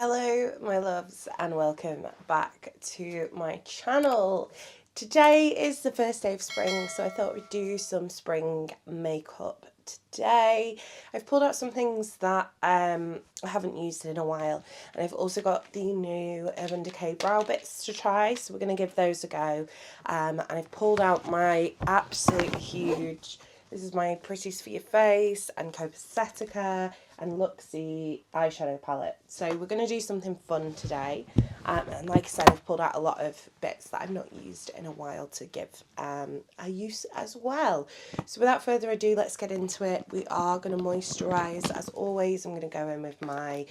Hello my loves and welcome back to my channel. Today is the first day of spring, so I thought we'd do some spring makeup today. I've pulled out some things that I haven't used in a while, and I've also got the new Urban Decay brow bits to try, so we're going to give those a go. And I've pulled out my absolute huge, this is my Pretties for Your Face and Copacetica and Luxie eyeshadow palette. So we're going to do something fun today. And like I said, I've pulled out a lot of bits that I've not used in a while to give a use as well. So without further ado, let's get into it. We are going to moisturise. As always, I'm going to go in with my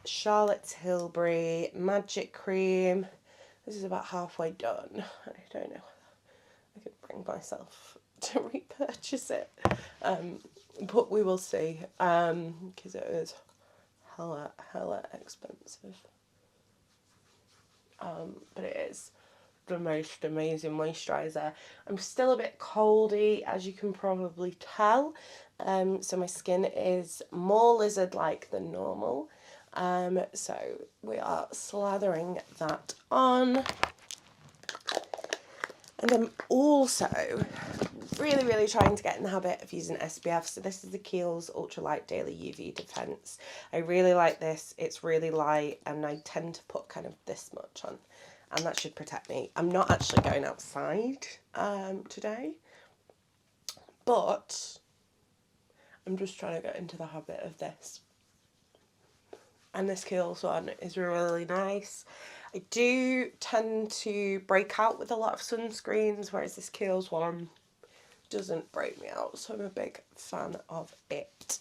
Charlotte Tilbury Magic Cream. This is about halfway done. I don't know whether I could bring myself to repurchase it, but we will see, because it is hella expensive, but it is the most amazing moisturiser. I'm still a bit coldy, as you can probably tell, so my skin is more lizard-like than normal, so we are slathering that on. And I'm also really trying to get in the habit of using SPF. So this is the Kiehl's Ultralight Daily UV Defense. I really like this. It's really light, and I tend to put kind of this much on, and that should protect me. I'm not actually going outside today, but I'm just trying to get into the habit of this. And this Kiehl's one is really nice. I do tend to break out with a lot of sunscreens, whereas this Kiehl's one doesn't break me out, so I'm a big fan of it.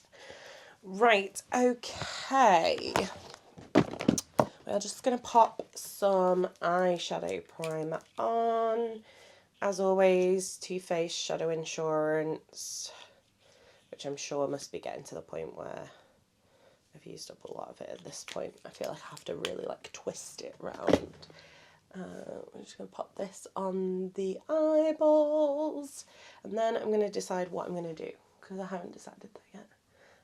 Right, okay. We're just going to pop some eyeshadow primer on. As always, Too Faced Shadow Insurance, which I'm sure must be getting to the point where I've used up a lot of it at this point. I feel like I have to really twist it round. I'm just going to pop this on the eyeballs, and then I'm going to decide what I'm going to do, because I haven't decided that yet,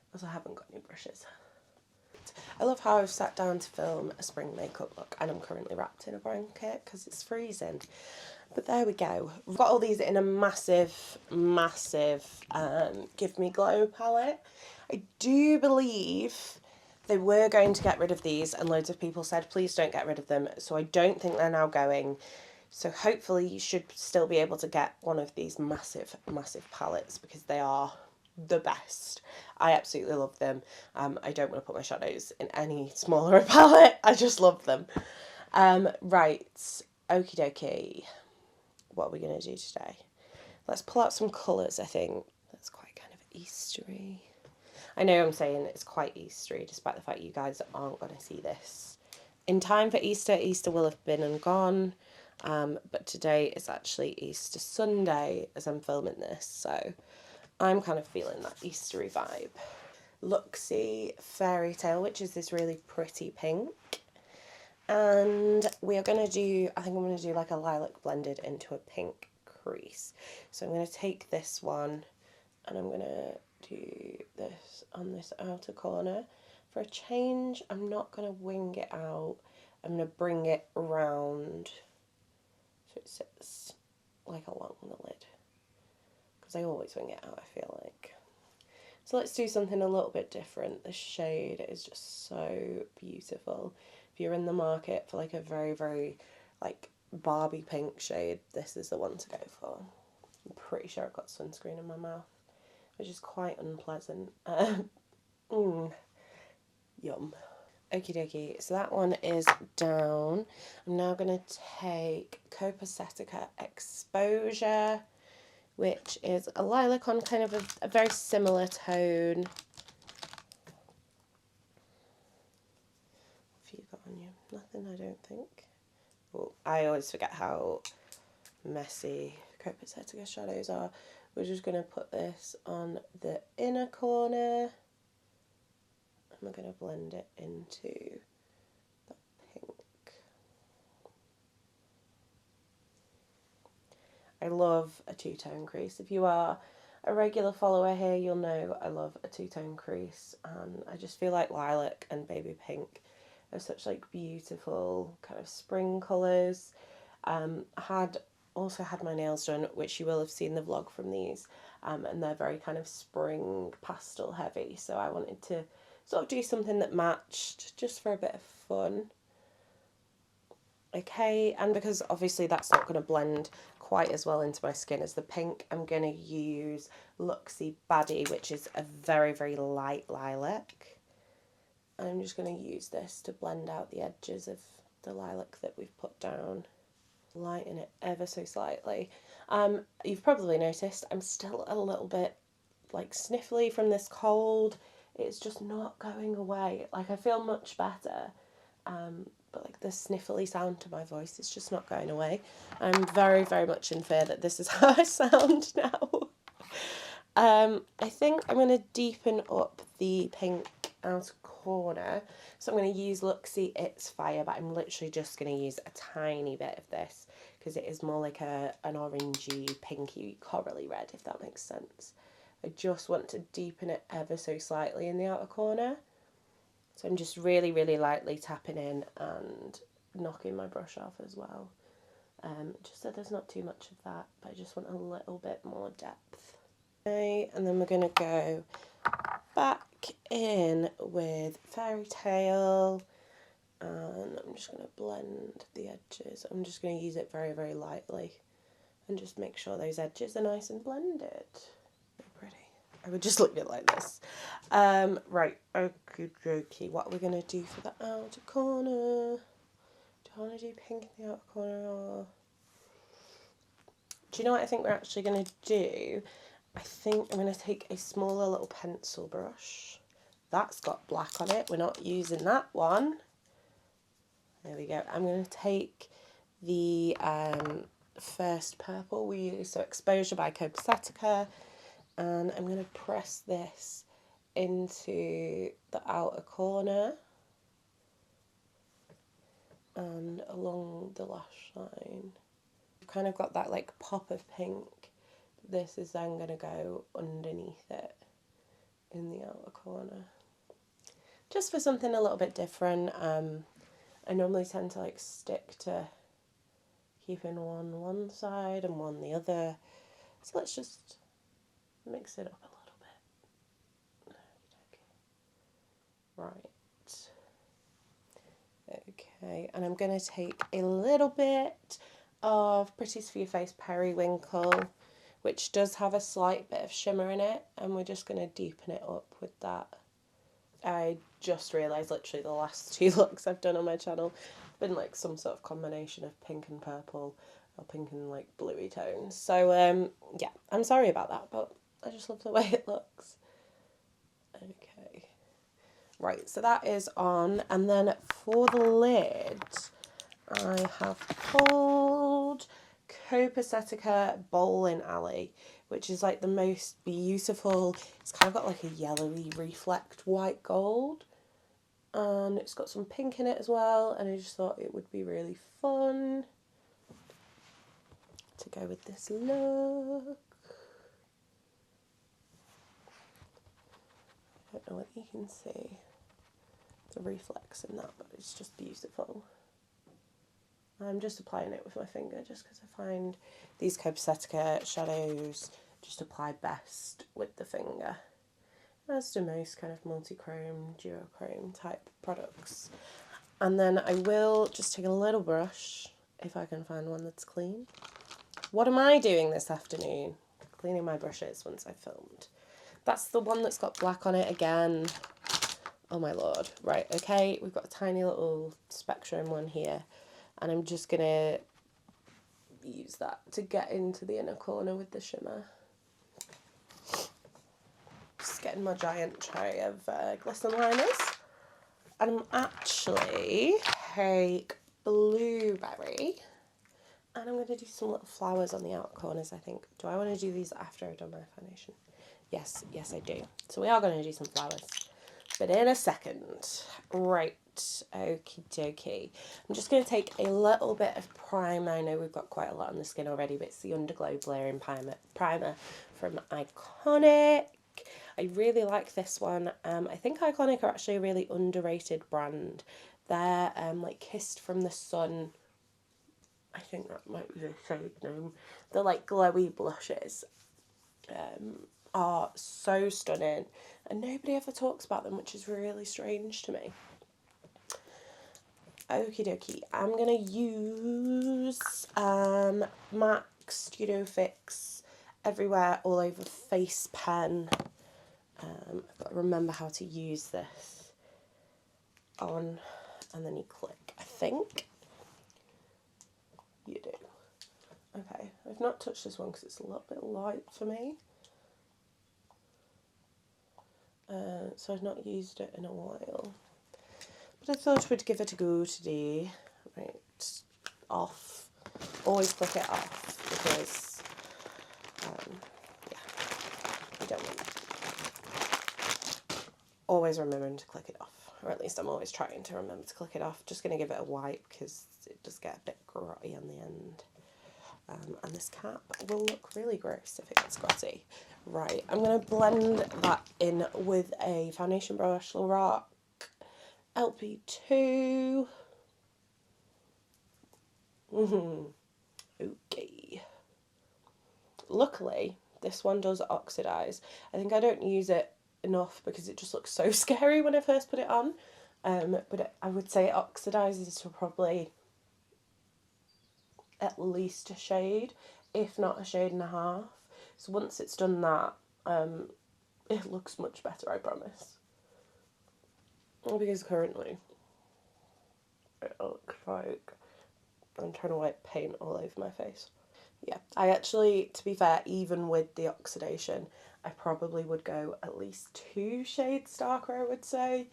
because I haven't got any brushes. I love how I've sat down to film a spring makeup look, and I'm currently wrapped in a blanket because it's freezing. But there we go. I've got all these in a massive Give Me Glow palette. I do believe they were going to get rid of these, and loads of people said, please don't get rid of them. So I don't think they're now going. So hopefully you should still be able to get one of these massive palettes, because they are the best. I absolutely love them. I don't want to put my shadows in any smaller palette. I just love them. Right, okie dokie. What are we going to do today? Let's pull out some colours, I think. That's quite kind of Eastery. I know I'm saying it's quite Eastery, despite the fact you guys aren't going to see this in time for Easter. Easter will have been and gone, but today is actually Easter Sunday as I'm filming this, so I'm kind of feeling that Eastery vibe. Luxie Fairy Tale, which is this really pretty pink. And we are going to do, I think I'm going to do like a lilac blended into a pink crease. So I'm going to take this one, and I'm going to do this on this outer corner. For a change, I'm not going to wing it out. I'm going to bring it around so it sits like along the lid, because I always wing it out, I feel like. So let's do something a little bit different. This shade is just so beautiful. If you're in the market for like a very like Barbie pink shade, this is the one to go for. I'm pretty sure I've got sunscreen in my mouth, which is quite unpleasant. Yum. Okie dokie, so that one is down. I'm now going to take Copacetica Exposure, which is a lilac on kind of a very similar tone. What have you got on you? Nothing, I don't think. Oh, I always forget how messy Copacetica shadows are. We're just going to put this on the inner corner, and we're going to blend it into the pink. I love a two-tone crease. If you are a regular follower here, you'll know I love a two-tone crease, and I just feel like lilac and baby pink They're such like beautiful kind of spring colours. Also had my nails done, which you will have seen the vlog from these, and they're very kind of spring pastel heavy, so I wanted to sort of do something that matched just for a bit of fun. Okay, and because obviously that's not going to blend quite as well into my skin as the pink, I'm going to use Luxie Baddie, which is a very, very light lilac. And I'm just going to use this to blend out the edges of the lilac that we've put down. Lighten it ever so slightly. You've probably noticed I'm still a little bit like sniffly from this cold. It's just not going away. Like I feel much better, but like the sniffly sound to my voice is just not going away. I'm very, very much in fear that this is how I sound now. I think I'm going to deepen up the pink outer corner. So I'm going to use Luxie It's Fire, but I'm literally just going to use a tiny bit of this because it is more like an orangey, pinky, corally red, if that makes sense. I just want to deepen it ever so slightly in the outer corner. So I'm just really, really lightly tapping in and knocking my brush off as well. Just so there's not too much of that, but I just want a little bit more depth. Okay, and then we're going to go back in with Fairy Tale, and I'm just going to blend the edges. I'm just going to use it very, very lightly and just make sure those edges are nice and blended. Pretty. I would just leave it like this. Right, okie dokie. What are we going to do for the outer corner? Do I want to do pink in the outer corner, or... Do you know what I think we're actually going to do? I think I'm going to take a smaller little pencil brush. That's got black on it. We're not using that one. There we go. I'm going to take the first purple we use, so Exposure by Copacetica, and I'm going to press this into the outer corner and along the lash line. I've kind of got that like pop of pink. This is then going to go underneath it in the outer corner. Just for something a little bit different. I normally tend to like stick to keeping one side and one the other. So let's just mix it up a little bit. Right. Okay, and I'm going to take a little bit of Pretty's For Your Face Periwinkle, which does have a slight bit of shimmer in it, and we're just going to deepen it up with that. I just realised literally the last two looks I've done on my channel have been like some sort of combination of pink and purple, or pink and like bluey tones. So yeah, I'm sorry about that, but I just love the way it looks. Okay. Right, so that is on, and then for the lid, I have pulled Copacetica Bowling Alley, which is like the most beautiful. It's kind of got like a yellowy reflect white gold, and it's got some pink in it as well, and I just thought it would be really fun to go with this look. I don't know whether you can see the reflex in that, but it's just beautiful. I'm just applying it with my finger just because I find these Copacetica shadows just apply best with the finger, as do most kind of multi-chrome, duochrome type products. And then I will just take a little brush, if I can find one that's clean. What am I doing this afternoon? Cleaning my brushes once I've filmed. That's the one that's got black on it again. Oh my lord. Right, okay, we've got a tiny little spectrum one here, and I'm just going to use that to get into the inner corner with the shimmer. Just getting my giant tray of glisten liners. And I'm actually take Blueberry, and I'm going to do some little flowers on the outer corners, I think. Do I want to do these after I've done my foundation? Yes, I do. So we are going to do some flowers, but in a second. Right, okie dokie. I'm just going to take a little bit of primer. I know we've got quite a lot on the skin already, but it's the Underglow Blurring Primer from Iconic. I really like this one. I think Iconic are actually a really underrated brand. They're like Kissed from the Sun. I think that might be the shade name. They're like glowy blushes. Are so stunning, and nobody ever talks about them, which is really strange to me. Okie dokie, I'm gonna use MAC Studio Fix Everywhere All Over Face Pen. I've got to remember how to use this on, and then you click. I think you do. Okay, I've not touched this one because it's a little bit light for me. So I've not used it in a while. But I thought we'd give it a go today. Right, off. Always click it off because, yeah, you don't want it. Always remembering to click it off. Or at least I'm always trying to remember to click it off. Just going to give it a wipe because it does get a bit grotty on the end. And this cap will look really gross if it gets grotty. Right, I'm going to blend that in with a foundation brush, Lorac LP2. Okay. Luckily, this one does oxidise. I think I don't use it enough because it just looks so scary when I first put it on. But I would say it oxidises to probably at least a shade, if not a shade and a half. So once it's done that, it looks much better, I promise. Because currently it looks like I'm trying to wipe paint all over my face. Yeah, I actually, to be fair, even with the oxidation, I probably would go at least 2 shades darker, I would say.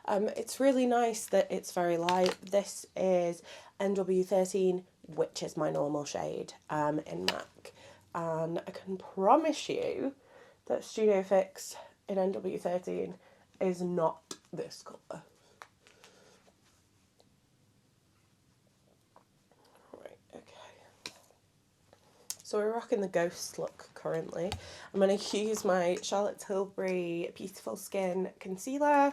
It's really nice that it's very light. This is NW13, which is my normal shade in MAC. And I can promise you that Studio Fix in NW13 is not this colour. So we're rocking the Ghost look currently. I'm going to use my Charlotte Tilbury Beautiful Skin Concealer. I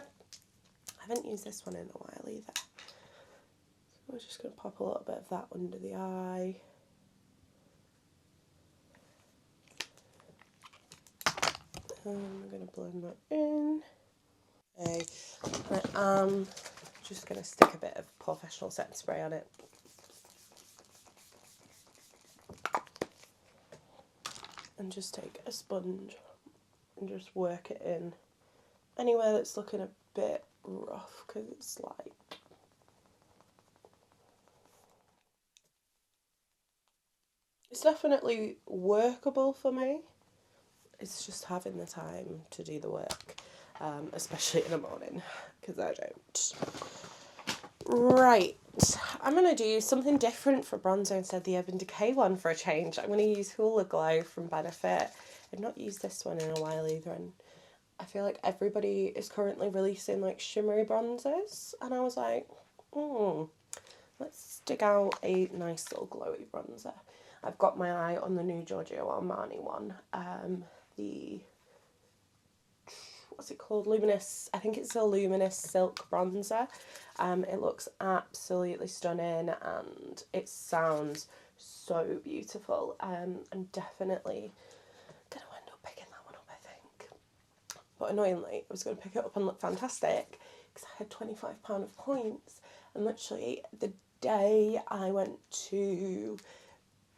haven't used this one in a while either. So we're just going to pop a little bit of that under the eye. And I'm going to blend that in. Okay, I'm just going to stick a bit of Professional Setting Spray on it. And just take a sponge and just work it in anywhere that's looking a bit rough, because it's like, it's definitely workable for me. It's just having the time to do the work, especially in the morning, because I don't. Right, I'm going to do something different for bronzer instead of the Urban Decay one for a change. I'm going to use Hoola Glow from Benefit. I've not used this one in a while either, and I feel like everybody is currently releasing like shimmery bronzers, and I was like, let's dig out a nice little glowy bronzer. I've got my eye on the new Giorgio Armani one, the, what's it called, Luminous, I think it's a Luminous Silk Bronzer. It looks absolutely stunning and it sounds so beautiful. I'm definitely going to end up picking that one up, I think. But annoyingly, I was going to pick it up and look fantastic because I had £25 of points, and literally the day I went to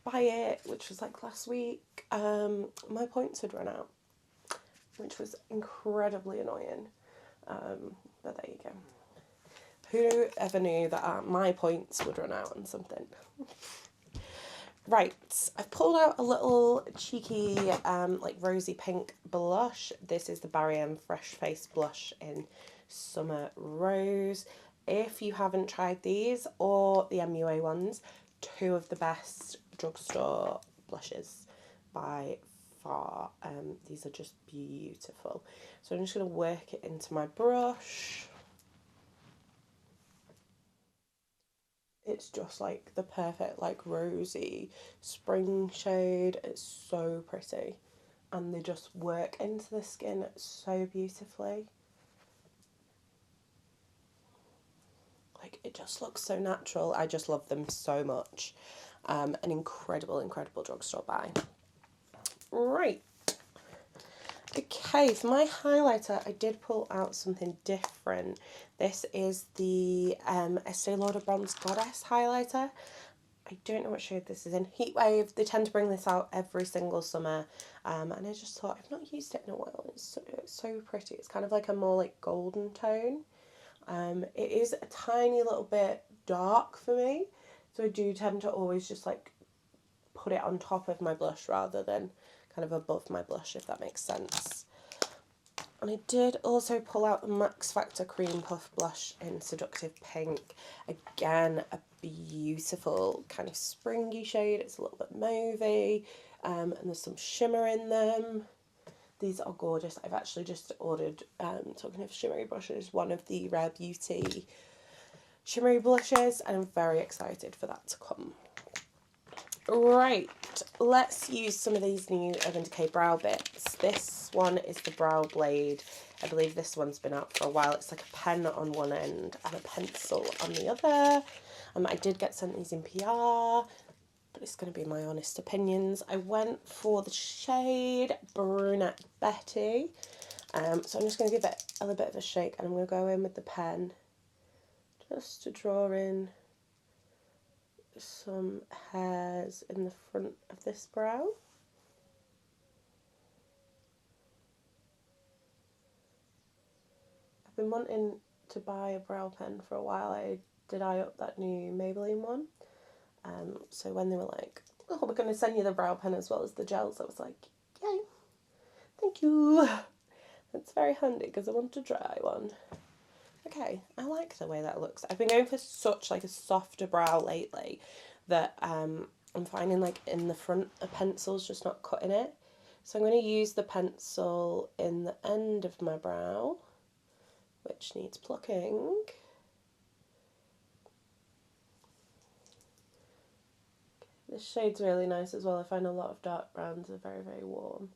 buy it, which was like last week, my points had run out, which was incredibly annoying. But there you go. Who ever knew that my points would run out on something? Right, I've pulled out a little cheeky, like rosy pink blush. This is the Barry M Fresh Face Blush in Summer Rose. If you haven't tried these, or the MUA ones, 2 of the best drugstore blushes by far. These are just beautiful. So I'm just going to work it into my brush. It's just like the perfect like rosy spring shade. It's so pretty, and they just work into the skin so beautifully. Like, it just looks so natural. I just love them so much. An incredible, incredible drugstore buy. Right. Okay, for my highlighter, I did pull out something different. This is the Estee Lauder Bronze Goddess highlighter. I don't know what shade this is in. Heatwave, they tend to bring this out every single summer. And I just thought, I've not used it in a while. It's so pretty. It's kind of like a more like golden tone. It is a tiny little bit dark for me. So I do tend to always just like put it on top of my blush rather than kind of above my blush, if that makes sense. And I did also pull out the Max Factor Cream Puff Blush in Seductive Pink. Again, a beautiful kind of springy shade. It's a little bit mauvey, and there's some shimmer in them. These are gorgeous. I've actually just ordered, talking of shimmery brushes, one of the Rare Beauty shimmery blushes, and I'm very excited for that to come. Right, let's use some of these new Urban Decay brow bits. This one is the Brow Blade. I believe this one's been out for a while. It's like a pen on one end and a pencil on the other. I did get sent these in PR, but it's going to be my honest opinions. I went for the shade Brunette Betty. So I'm just going to give it a little bit of a shake, and I'm going to go in with the pen just to draw in some hairs in the front of this brow. I've been wanting to buy a brow pen for a while. I up that new Maybelline one. So when they were like, oh, we're going to send you the brow pen as well as the gels, I was like, yay, thank you. That's very handy because I want to try one. Okay, I like the way that looks. I've been going for such like a softer brow lately that I'm finding like in the front a pencil's just not cutting it. So I'm going to use the pencil in the end of my brow, which needs plucking. This shade's really nice as well. I find a lot of dark browns are very, very warm,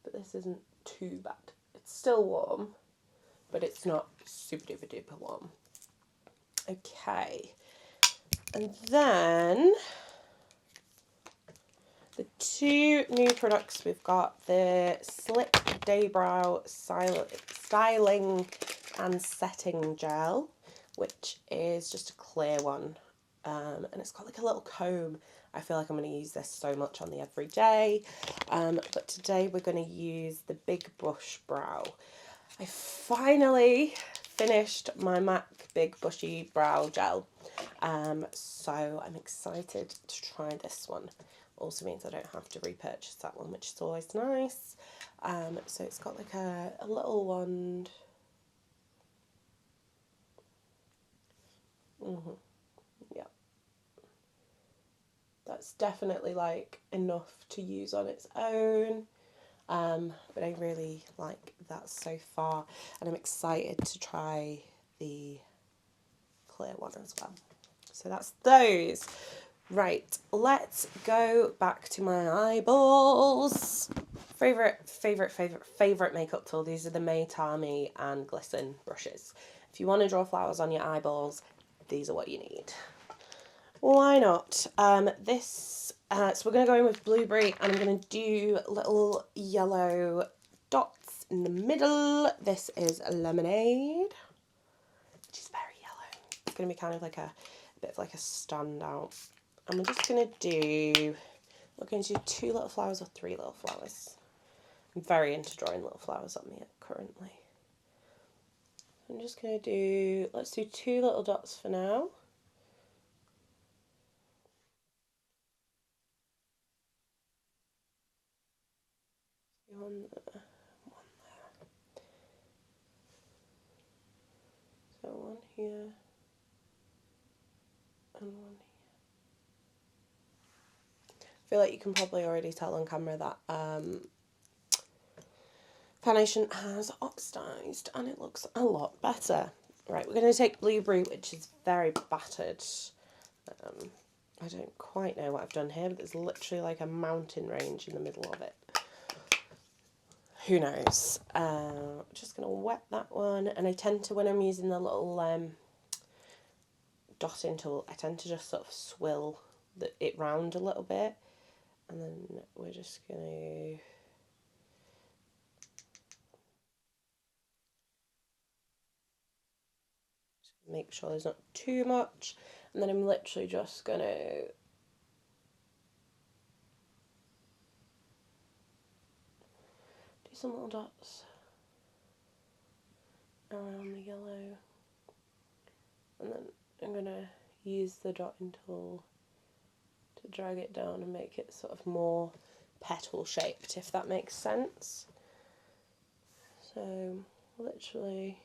but this isn't too bad. It's still warm, but it's not super duper duper warm. Okay, and then the two new products we've got, the Slick Day Brow Styling and Setting Gel, which is just a clear one, and it's got like a little comb. I feel like I'm going to use this so much on the everyday, but today we're going to use the Big Brush Brow. I finally finished my MAC Big Bushy Brow Gel, so I'm excited to try this one. Also means I don't have to repurchase that one, which is always nice. So it's got like a little wand. Yeah. That's definitely like enough to use on its own. But I really like that so far, and I'm excited to try the clear one as well. So that's those. Right, let's go back to my eyeballs. Favorite makeup tool. These are the Maytami and Glisten brushes. If you want to draw flowers on your eyeballs, these are what you need. Why not? So we're going to go in with Blueberry, and I'm going to do little yellow dots in the middle. This is Lemonade, which is very yellow. It's going to be kind of like a bit of like a standout. And we're just going to do, we're going to do 2 little flowers or 3 little flowers. I'm very into drawing little flowers on me currently. I'm just going to do, let's do 2 little dots for now. One there. So one here and one here. I feel like you can probably already tell on camera that foundation has oxidized and it looks a lot better. Right, we're going to take Blueberry, which is very battered. I don't quite know what I've done here, but there's literally like a mountain range in the middle of it. Who knows? Just going to wet that one, and I tend to, when I'm using the little dotting tool, I tend to just sort of swill it round a little bit, and then we're just going to make sure there's not too much, and then I'm literally just going to do some little dots around the yellow, and then I'm going to use the dotting tool to drag it down and make it sort of more petal shaped, if that makes sense. So literally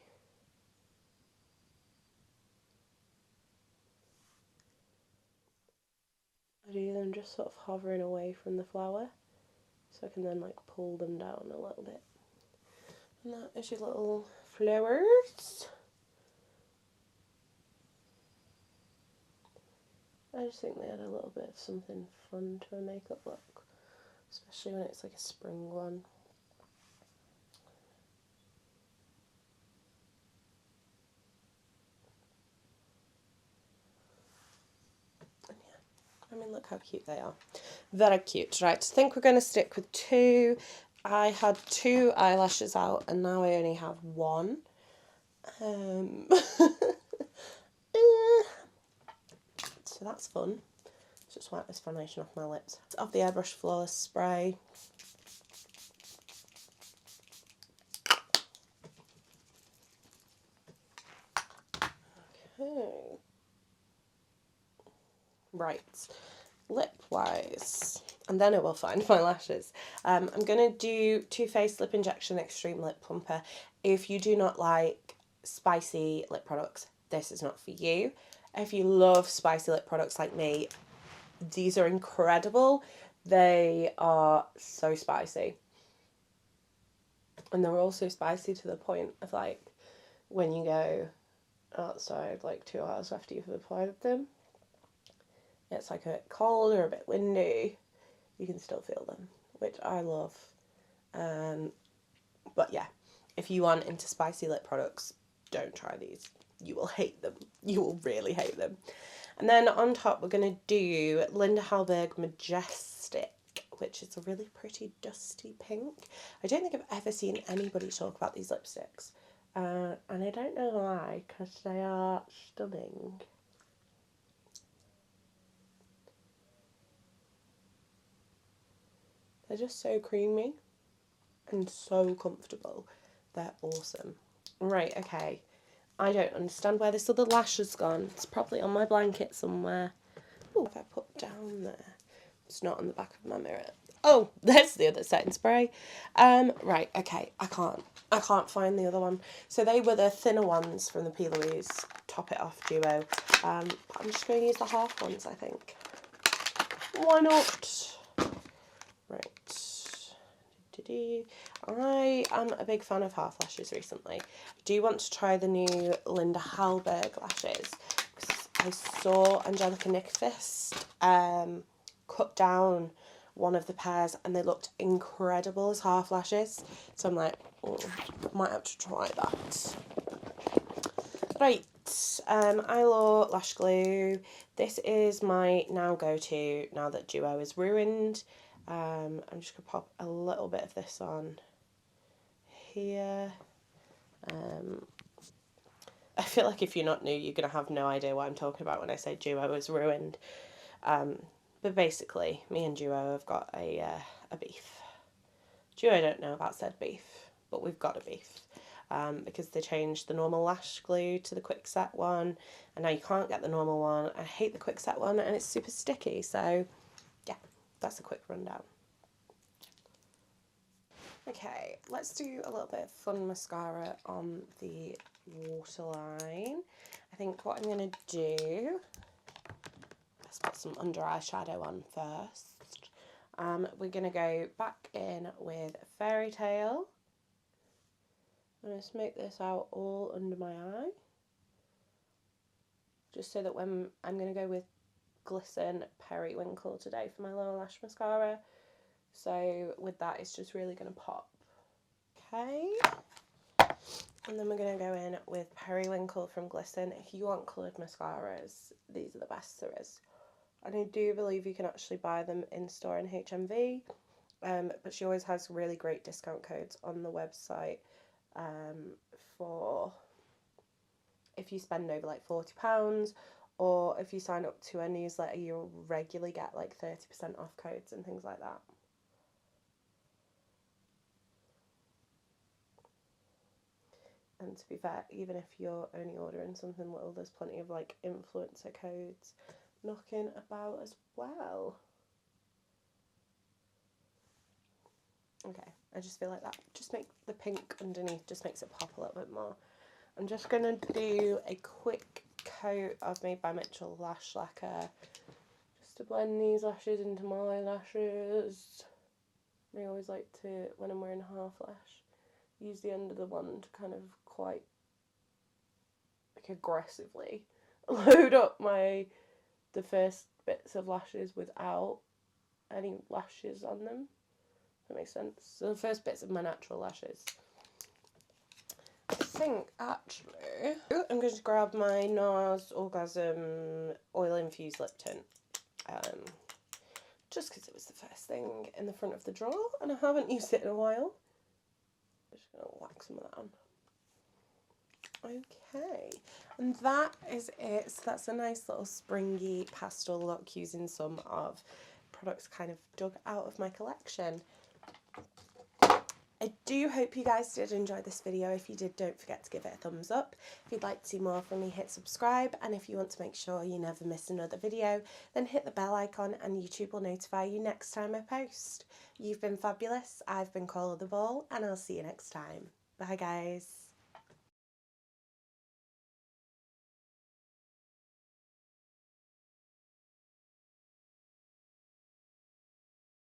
I do them just sort of hovering away from the flower, so I can then like pull them down a little bit. And that is your little flowers. I just think they add a little bit of something fun to a makeup look, especially when it's like a spring one. And yeah, I mean, look how cute they are. Very cute. Right, I think we're going to stick with 2. I had 2 eyelashes out and now I only have 1. So that's fun. Just wipe this foundation off my lips. Off the Airbrush Flawless Spray. Okay. Right, lip-wise, and then I will find my lashes. I'm going to do Too Faced Lip Injection Extreme Lip Plumper. If you do not like spicy lip products, this is not for you. If you love spicy lip products like me, these are incredible. They are so spicy. And they're also spicy to the point of like when you go outside like 2 hours after you've applied them, it's like a bit cold or a bit windy, you can still feel them, which I love. But yeah, if you aren't into spicy lip products, don't try these. You will hate them. You will really hate them. And then on top, we're going to do Linda Hallberg Majestic, which is a really pretty dusty pink. I don't think I've ever seen anybody talk about these lipsticks. And I don't know why, because they are stunning. They're just so creamy and so comfortable. They're awesome. Right, okay. I don't understand where this other lash has gone. It's probably on my blanket somewhere. Oh, if I put down there. It's not on the back of my mirror. Oh, there's the other setting spray. Right, okay. I can't find the other one. So they were the thinner ones from the P. Louise Top It Off duo. I'm just going to use the half ones, I think. Why not? Right. I am a big fan of half lashes recently. I do want to try the new Linda Hallberg lashes, because I saw Angelica Nickfist cut down one of the pairs and they looked incredible as half lashes. So I'm like, oh, might have to try that. Right, Eyelaw Lash Glue. This is my now go-to now that Duo is ruined. I'm just going to pop a little bit of this on here. I feel like if you're not new, you're going to have no idea what I'm talking about when I say Duo is ruined. But basically, me and Duo have got a beef. Duo don't know about said beef, but we've got a beef. Because they changed the normal lash glue to the quick set one, and now you can't get the normal one. I hate the quick set one and it's super sticky, so yeah, that's a quick rundown. Okay, let's do a little bit of fun mascara on the waterline. I think what I'm going to do, let's put some under eye shadow on first. We're going to go back in with Fairy Tale. I'm going to smoke this out all under my eye, just so that when I'm going to go with Glisten Periwinkle today for my lower lash mascara, so with that it's just really going to pop. Okay, And then we're going to go in with Periwinkle from Glisten. If you want coloured mascaras, these are the best there is. And I do believe you can actually buy them in store in HMV. But she always has really great discount codes on the website for if you spend over like £40, or if you sign up to a newsletter, you'll regularly get like 30% off codes and things like that. And to be fair, even if you're only ordering something little, there's plenty of like influencer codes knocking about as well. Okay, I just feel like that just make the pink underneath just makes it pop a little bit more. I'm just going to do a quick coat of Made by Mitchell lash lacquer just to blend these lashes into my lashes. I always like to, when I'm wearing half lash, use the end of the wand to kind of quite like aggressively load up the first bits of lashes without any lashes on them. That makes sense. So the first bits of my natural lashes. I think actually I'm going to grab my NARS Orgasm Oil Infused Lip Tint. Just because it was the first thing in the front of the drawer and I haven't used it in a while. I'm just going to whack some of that on. Okay, and that is it. So that's a nice little springy pastel look using some of products kind of dug out of my collection. I do hope you guys did enjoy this video. If you did, don't forget to give it a thumbs up. If you'd like to see more from me, hit subscribe. And if you want to make sure you never miss another video, then hit the bell icon and YouTube will notify you next time I post. You've been fabulous. I've been Call of the Ball, and I'll see you next time. Bye, guys.